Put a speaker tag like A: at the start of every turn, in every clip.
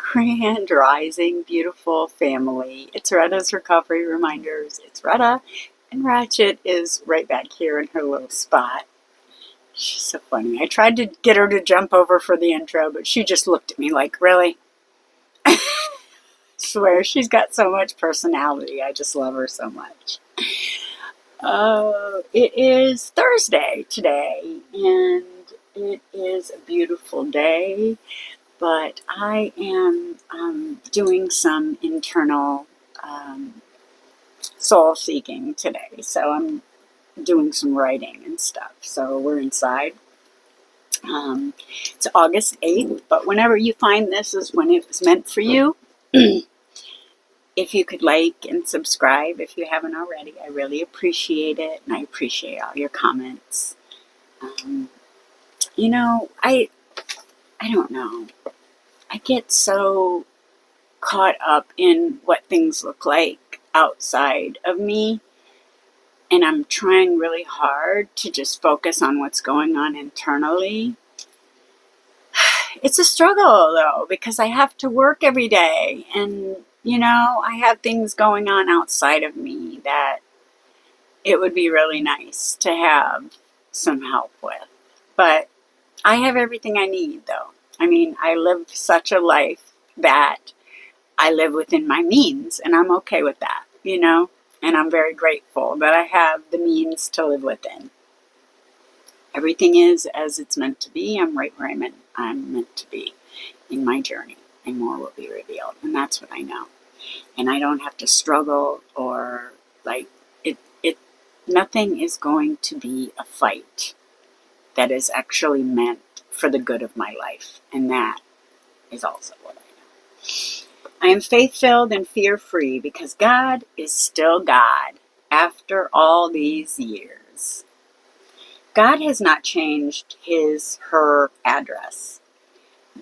A: Grand Rising, beautiful family. It's Retta's Recovery Reminders. It's Retta, and Ratchet is right back here in her little spot. She's so funny. I tried to get her to jump over for the intro, but she just looked at me like, really? I swear, she's got so much personality. I just love her so much. It is Thursday today, and it is a beautiful day. But I am doing some internal soul seeking today. So I'm doing some writing and stuff. So we're inside. It's August 8th, but whenever you find this is when it was meant for you. If you could like and subscribe if you haven't already, I really appreciate it. And I appreciate all your comments. I don't know. I get so caught up in what things look like outside of me, and I'm trying really hard to just focus on what's going on internally. It's a struggle, though, because I have to work every day, and, I have things going on outside of me that it would be really nice to have some help with. But I have everything I need, though. I mean, I live such a life that I live within my means, and I'm okay with that, and I'm very grateful that I have the means to live within. Everything is as it's meant to be. I'm right where I'm meant to be in my journey, and more will be revealed, and that's what I know. And I don't have to struggle or nothing is going to be a fight that is actually meant for the good of my life, and that is also what I know. I am faith-filled and fear-free because God is still God after all these years. God has not changed her address.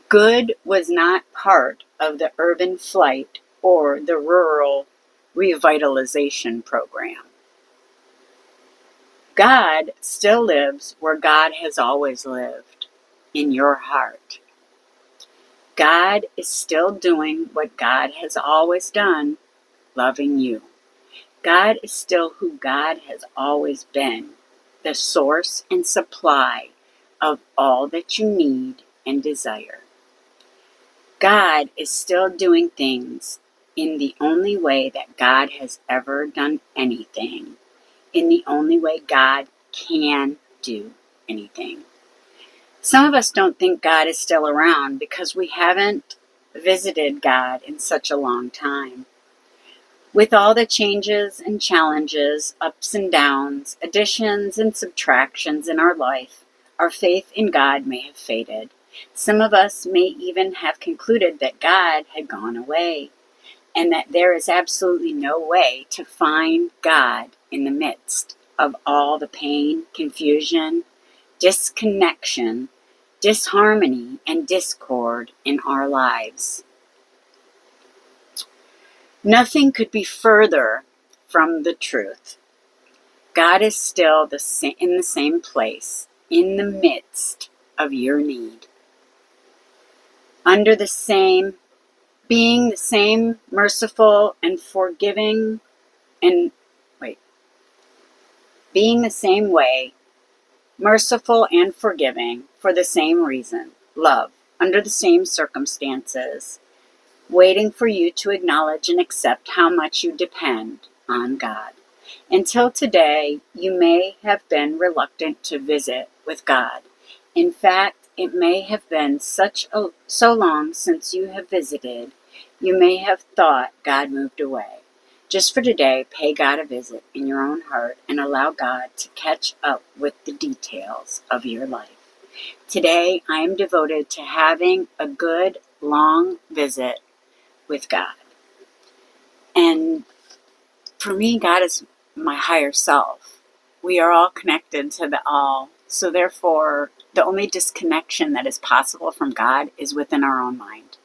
A: Good was not part of the urban flight or the rural revitalization program. God still lives where God has always lived, in your heart. God is still doing what God has always done, loving you. God is still who God has always been, the source and supply of all that you need and desire. God is still doing things in the only way that God has ever done anything, in the only way God can do anything. Some of us don't think God is still around because we haven't visited God in such a long time. With all the changes and challenges, ups and downs, additions and subtractions in our life, our faith in God may have faded. Some of us may even have concluded that God had gone away, and that there is absolutely no way to find God in the midst of all the pain, confusion, disconnection, disharmony, and discord in our lives. Nothing could be further from the truth. God is still in the same place, in the midst of your need. Being the same merciful and forgiving being the same way, merciful and forgiving for the same reason, love, under the same circumstances, waiting for you to acknowledge and accept how much you depend on God. Until today, you may have been reluctant to visit with God. In fact, it may have been so long since you have visited, you may have thought God moved away. Just for today, pay God a visit in your own heart and allow God to catch up with the details of your life. Today, I am devoted to having a good, long visit with God. And for me, God is my higher self. We are all connected to the all. So therefore, the only disconnection that is possible from God is within our own mind.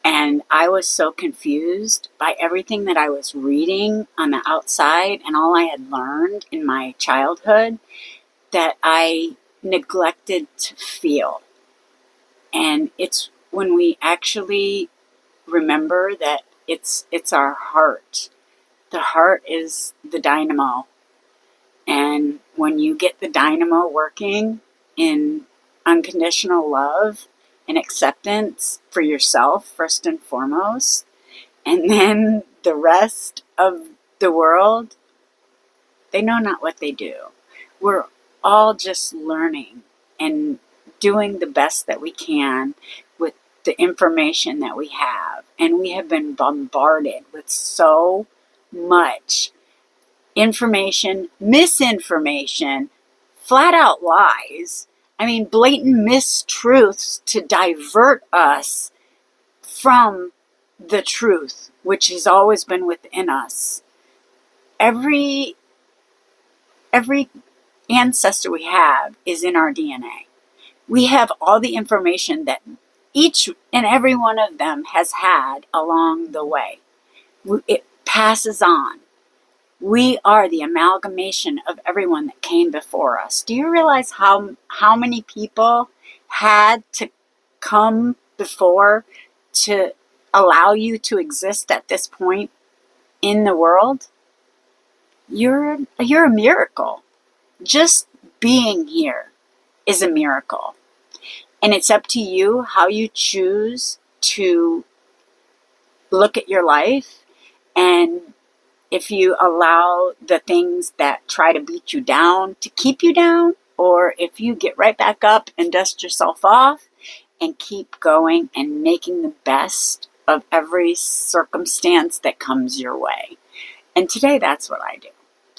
A: And I was so confused by everything that I was reading on the outside and all I had learned in my childhood that I neglected to feel. And it's when we actually remember that it's our heart. The heart is the dynamo. And when you get the dynamo working in unconditional love and acceptance for yourself, first and foremost, and then the rest of the world, they know not what they do. We're all just learning and doing the best that we can with the information that we have. And we have been bombarded with so much information, misinformation, flat out lies. I mean, blatant mistruths to divert us from the truth, which has always been within us. Every ancestor we have is in our DNA. We have all the information that each and every one of them has had along the way. It passes on. We are the amalgamation of everyone that came before us. Do you realize how many people had to come before to allow you to exist at this point in the world? You're a miracle. Just being here is a miracle. And it's up to you how you choose to look at your life, and if you allow the things that try to beat you down to keep you down, or if you get right back up and dust yourself off and keep going and making the best of every circumstance that comes your way. And today, that's what I do.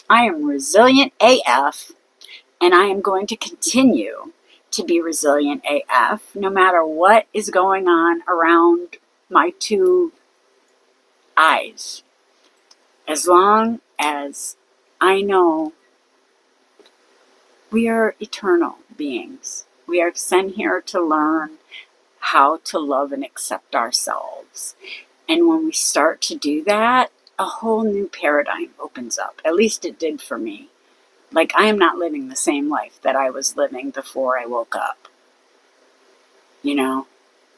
A: I am resilient AF, and I am going to continue to be resilient AF no matter what is going on around my two eyes. As long as I know we are eternal beings. We are sent here to learn how to love and accept ourselves. And when we start to do that, a whole new paradigm opens up. At least it did for me. Like, I am not living the same life that I was living before I woke up. You know,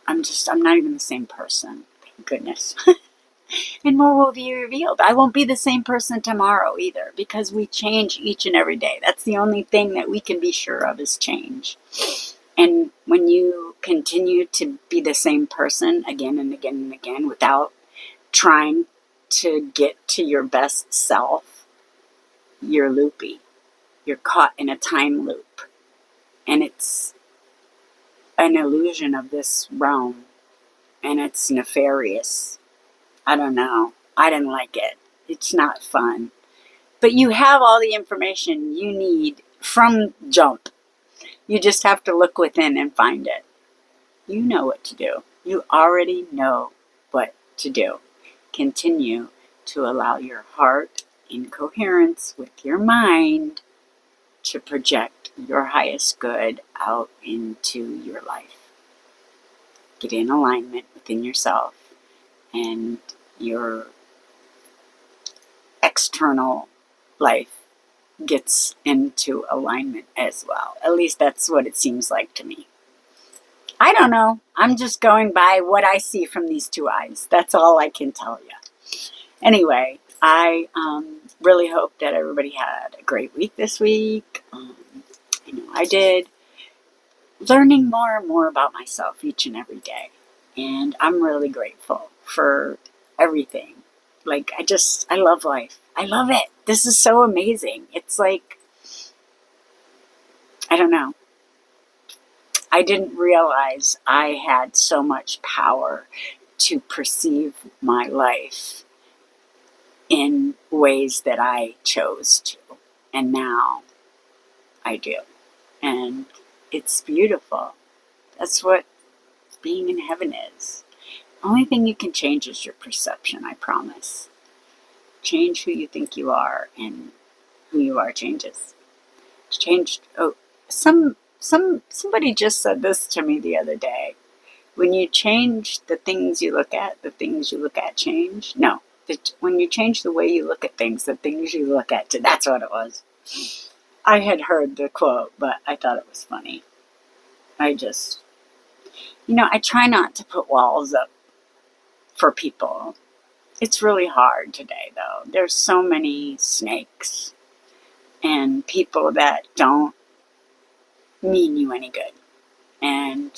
A: I'm not even the same person. Thank goodness. And more will be revealed. I won't be the same person tomorrow either, because we change each and every day. That's the only thing that we can be sure of, is change. And when you continue to be the same person again and again and again without trying to get to your best self, you're loopy. You're caught in a time loop. And it's an illusion of this realm. And it's nefarious. I don't know. I didn't like it. It's not fun. But you have all the information you need from jump. You just have to look within and find it. You know what to do. You already know what to do. Continue to allow your heart, in coherence with your mind, to project your highest good out into your life. Get in alignment within yourself, and your external life gets into alignment as well. At least that's what it seems like to me. I don't know. I'm just going by what I see from these two eyes. That's all I can tell you. Anyway, I really hope that everybody had a great week this week. I know I did. Learning more and more about myself each and every day. And I'm really grateful for everything. Like, I love life. I love it. This is so amazing. It's like, I don't know. I didn't realize I had so much power to perceive my life in ways that I chose to. And now I do. And it's beautiful. That's what being in heaven is. The only thing you can change is your perception, I promise. Change who you think you are, and who you are changes. Somebody just said this to me the other day. When you change the things you look at change. No, when you change the way you look at things, the things you look at, that's what it was. I had heard the quote, but I thought it was funny. I try not to put walls up for people. It's really hard today, though. There's so many snakes and people that don't mean you any good. And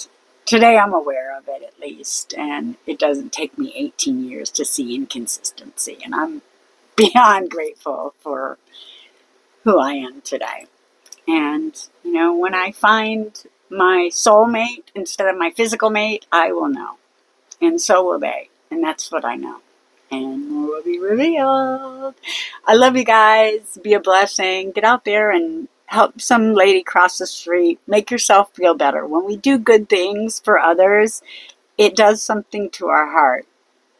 A: today I'm aware of it, at least. And it doesn't take me 18 years to see inconsistency. And I'm beyond grateful for who I am today. And, you know, when I find my soulmate instead of my physical mate, I will know. And so will they. And that's what I know. And more will be revealed. I love you guys. Be a blessing. Get out there and help some lady cross the street. Make yourself feel better. When we do good things for others, it does something to our heart.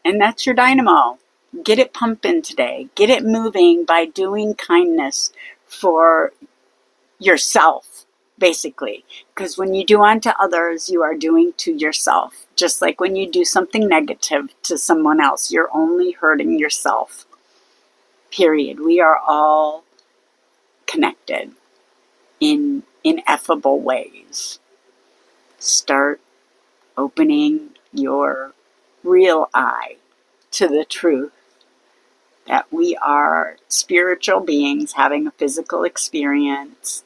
A: And that's your dynamo. Get it pumping today. Get it moving by doing kindness for yourself, basically. Because when you do unto others, you are doing to yourself. Just like when you do something negative to someone else, you're only hurting yourself. Period. We are all connected in ineffable ways. Start opening your real eye to the truth that we are spiritual beings having a physical experience,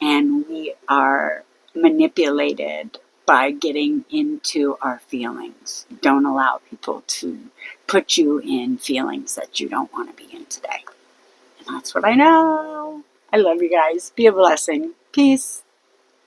A: and we are manipulated by getting into our feelings. Don't allow people to put you in feelings that you don't want to be in today. And that's what I know. I love you guys. Be a blessing. Peace.